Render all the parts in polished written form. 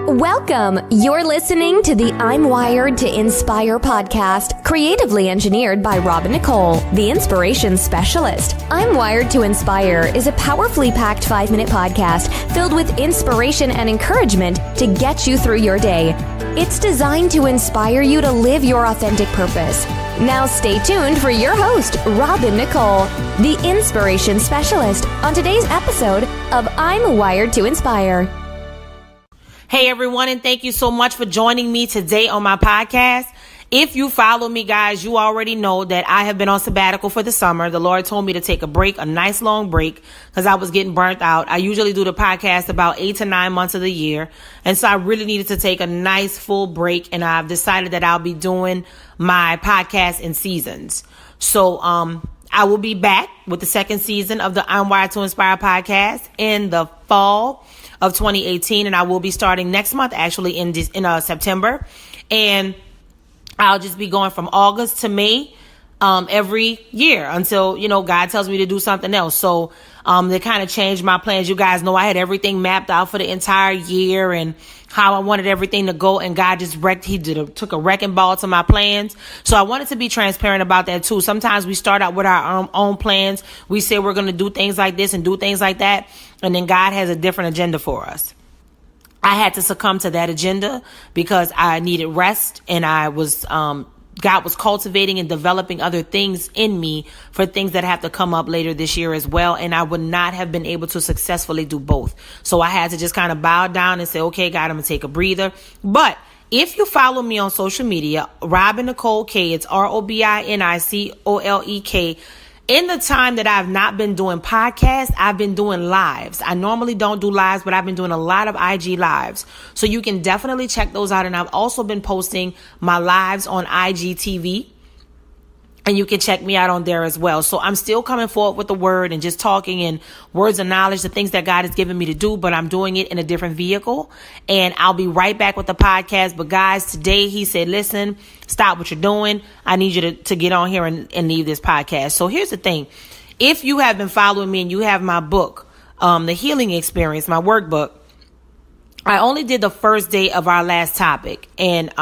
Welcome. You're listening to the I'm Wired to Inspire podcast, creatively engineered by Nicole, the inspiration specialist. I'm Wired to Inspire is a powerfully packed 5-minute podcast filled with inspiration and encouragement to get you through your day. It's designed to inspire you to live your authentic purpose. Now stay tuned for your host, Nicole, the inspiration specialist, on today's episode of I'm Wired to Inspire. Hey everyone, and thank you so much for joining me today on my podcast. If you follow me, guys, you already know that I have been on sabbatical for the summer. The Lord told me to take a break, a nice long break, because I was getting burnt out. I usually do the podcast about 8 to 9 months of the year. And so I really needed to take a nice full break. And I've decided that I'll be doing my podcast in seasons. So, I will be back with the second season of the I'm Wired to Inspire podcast in the fall of 2018. And I will be starting next month, actually in September. And I'll just be going from August to May every year until, God tells me to do something else. So they kind of changed my plans. You guys know I had everything mapped out for the entire year and how I wanted everything to go. And God just took a wrecking ball to my plans. So I wanted to be transparent about that too. Sometimes we start out with our own plans. We say we're going to do things like this and do things like that. And then God has a different agenda for us. I had to succumb to that agenda because I needed rest, and God was cultivating and developing other things in me for things that have to come up later this year as well. And I would not have been able to successfully do both. So I had to just kind of bow down and say, okay, God, I'm going to take a breather. But if you follow me on social media, robinicolek, it's ROBINICOLEK, in the time that I've not been doing podcasts, I've been doing lives. I normally don't do lives, but I've been doing a lot of IG lives. So you can definitely check those out. And I've also been posting my lives on IGTV. And you can check me out on there as well. So I'm still coming forward with the word and just talking and words of knowledge, the things that God has given me to do, but I'm doing it in a different vehicle. And I'll be right back with the podcast. But guys, today he said, listen, stop what you're doing. I need you to get on here and leave this podcast. So here's the thing. If you have been following me and you have my book, The Healing Experience, my workbook, I only did the first day of our last topic. And,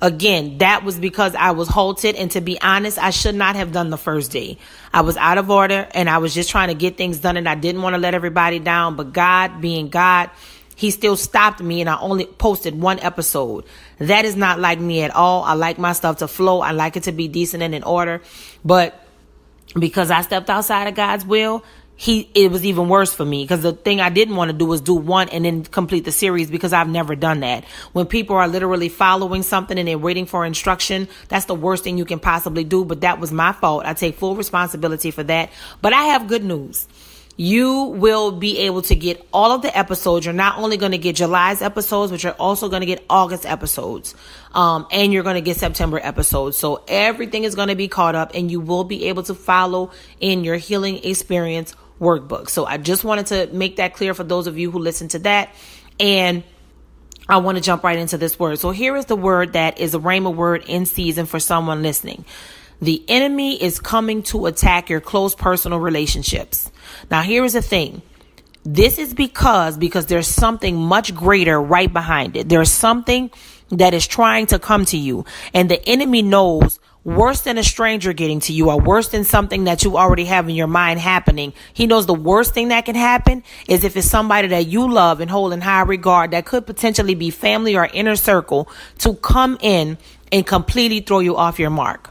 again, that was because I was halted. And to be honest, I should not have done the first day. I was out of order and I was just trying to get things done. And I didn't want to let everybody down. But God, being God, he still stopped me. And I only posted one episode. That is not like me at all. I like my stuff to flow. I like it to be decent and in order. But because I stepped outside of God's will, it was even worse for me, because the thing I didn't want to do was do one and then complete the series, because I've never done that. When people are literally following something and they're waiting for instruction, that's the worst thing you can possibly do. But that was my fault. I take full responsibility for that. But I have good news. You will be able to get all of the episodes. You're not only going to get July's episodes, but you're also going to get August episodes. And you're going to get September episodes. So everything is going to be caught up, and you will be able to follow in your healing experience workbook. So I just wanted to make that clear for those of you who listen to that. And I want to jump right into this word. So here is the word that is a Rhema word in season for someone listening. The enemy is coming to attack your close personal relationships. Now, here is the thing. This is because there's something much greater right behind it. There's something that is trying to come to you, and the enemy knows worse than a stranger getting to you, or worse than something that you already have in your mind happening. He knows the worst thing that can happen is if it's somebody that you love and hold in high regard, that could potentially be family or inner circle, to come in and completely throw you off your mark.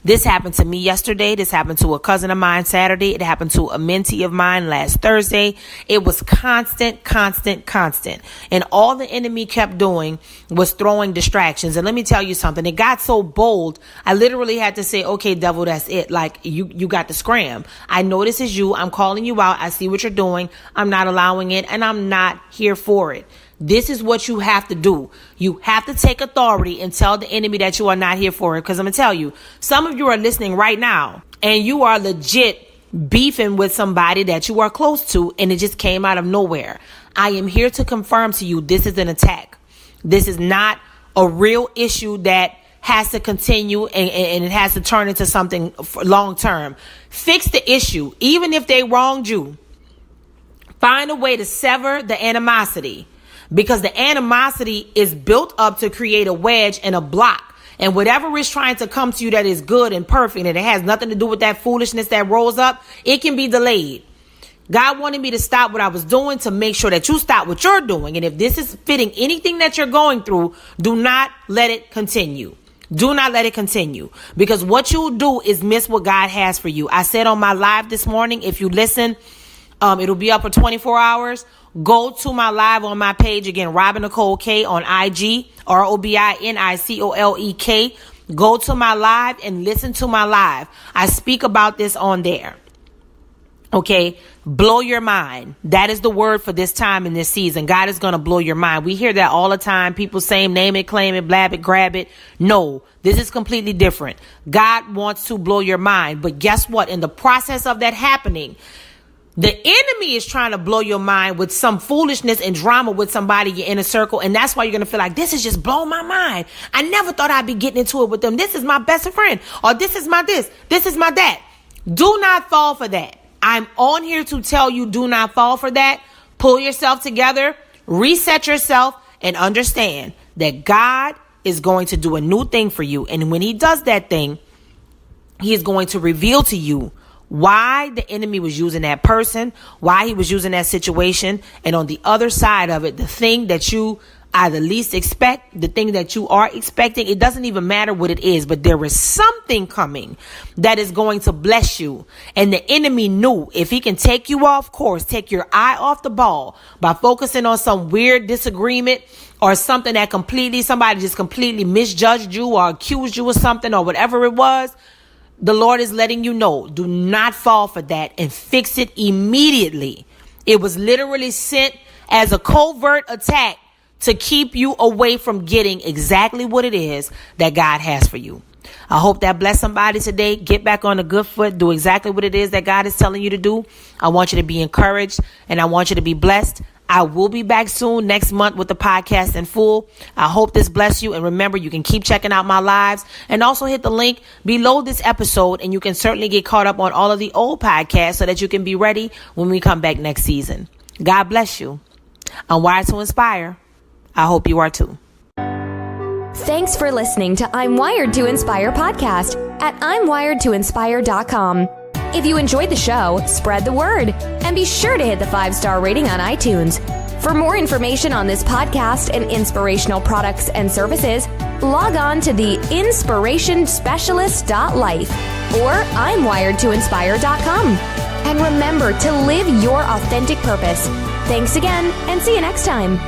This happened to me yesterday. This happened to a cousin of mine Saturday. It happened to a mentee of mine last Thursday. It was constant. And all the enemy kept doing was throwing distractions. And let me tell you something. It got so bold, I literally had to say, okay, devil, that's it. Like, you got to scram. I know this is you. I'm calling you out. I see what you're doing. I'm not allowing it, and I'm not here for it. This is what you have to do. You have to take authority and tell the enemy that you are not here for it. Because I'm going to tell you, some of you are listening right now and you are legit beefing with somebody that you are close to, and it just came out of nowhere. I am here to confirm to you, this is an attack. This is not a real issue that has to continue and it has to turn into something long term. Fix the issue. Even if they wronged you, find a way to sever the animosity. because the animosity is built up to create a wedge and a block. And whatever is trying to come to you that is good and perfect, and it has nothing to do with that foolishness that rolls up, it can be delayed. God wanted me to stop what I was doing to make sure that you stop what you're doing. And if this is fitting anything that you're going through, do not let it continue. Do not let it continue, because what you'll do is miss what God has for you. I said on my live this morning, if you listen, it'll be up for 24 hours. Go to my live on my page again, Robin Nicole K on IG, ROBINICOLEK. Go to my live and listen to my live. I speak about this on there. Okay, blow your mind. That is the word for this time in this season. God is going to blow your mind. We hear that all the time. People saying, name it, claim it, blab it, grab it. No, this is completely different. God wants to blow your mind. But guess what? In the process of that happening, the enemy is trying to blow your mind with some foolishness and drama with somebody in your inner circle. And that's why you're going to feel like, this is just blowing my mind. I never thought I'd be getting into it with them. This is my best friend. Or this is my this is my that. Do not fall for that. I'm on here to tell you, do not fall for that. Pull yourself together, reset yourself, and understand that God is going to do a new thing for you. And when he does that thing, he is going to reveal to you why the enemy was using that person, why he was using that situation. And on the other side of it, the thing that you either least expect, the thing that you are expecting, it doesn't even matter what it is, but there is something coming that is going to bless you. And the enemy knew if he can take you off course, take your eye off the ball by focusing on some weird disagreement or something that somebody just completely misjudged you or accused you of something or whatever it was. The Lord is letting you know, do not fall for that and fix it immediately. It was literally sent as a covert attack to keep you away from getting exactly what it is that God has for you. I hope that blessed somebody today. Get back on a good foot. Do exactly what it is that God is telling you to do. I want you to be encouraged and I want you to be blessed. I will be back soon next month with the podcast in full. I hope this bless you. And remember, you can keep checking out my lives and also hit the link below this episode. And you can certainly get caught up on all of the old podcasts so that you can be ready when we come back next season. God bless you. I'm wired to inspire. I hope you are too. Thanks for listening to I'm Wired to Inspire podcast at I'mWiredToInspire.com. If you enjoyed the show, spread the word and be sure to hit the 5-star rating on iTunes. For more information on this podcast and inspirational products and services, log on to the inspirationspecialist.life or I'mWiredToInspire.com. And remember to live your authentic purpose. Thanks again and see you next time.